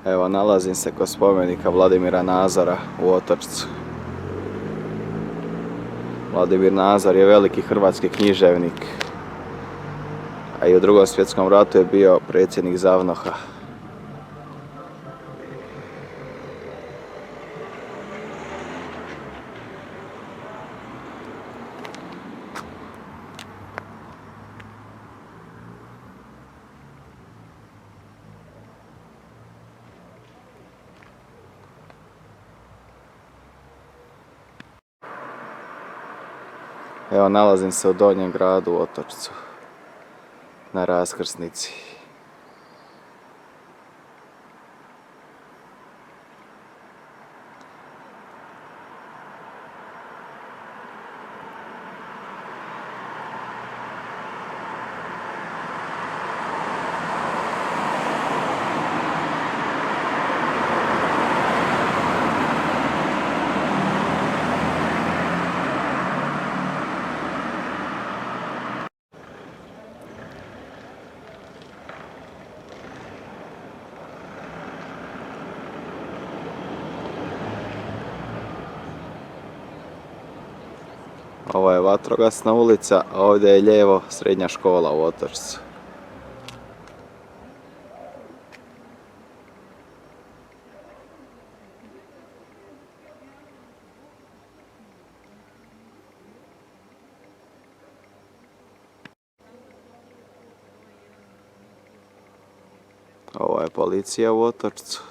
Evo, nalazim se kod spomenika Vladimira Nazora u Otočcu. Vladimir Nazor je veliki hrvatski književnik, a i u Drugom svjetskom ratu je bio predsjednik ZAVNOH-a. Evo, nalazim se u Donjem gradu u Otočcu, na raskrsnici. Ovo je vatrogasna ulica, a ovdje je lijevo srednja škola u Otočcu. Ovo je policija u Otočcu.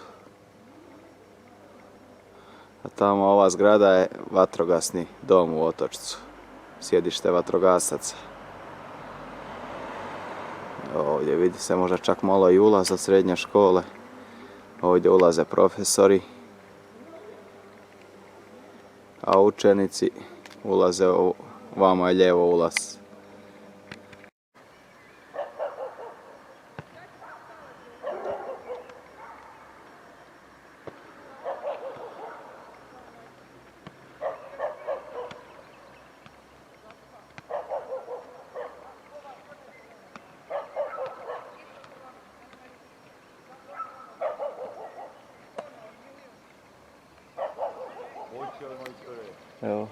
A tamo ova zgrada je vatrogasni dom u Otočcu. Sjedište vatrogasaca. Ovdje vidi se možda čak malo i ulaz od srednje škole. Ovdje ulaze profesori, a učenici ulaze vamo je lijevo ulaz. Evo.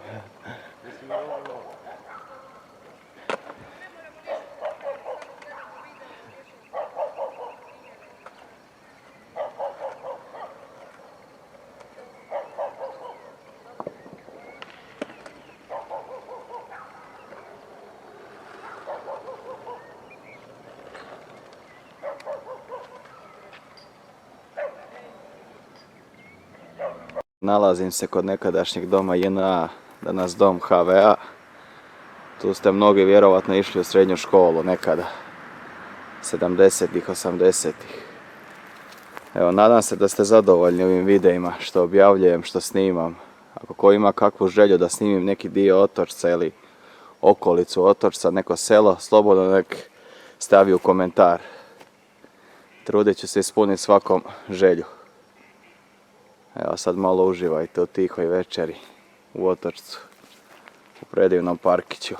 Nalazim se kod nekadašnjeg doma JNA, danas dom HVA. Tu ste mnogi vjerovatno išli u srednju školu nekada, 70-ih, 80-ih. Evo, nadam se da ste zadovoljni ovim videima što objavljujem, što snimam. Ako ko ima kakvu želju da snimim neki dio Otočca ili okolicu Otočca, neko selo, slobodno nek stavi u komentar. Trudit ću se ispuniti svakom želju. Evo, sad malo uživajte u tihoj večeri u Otočcu, u predivnom parkiću.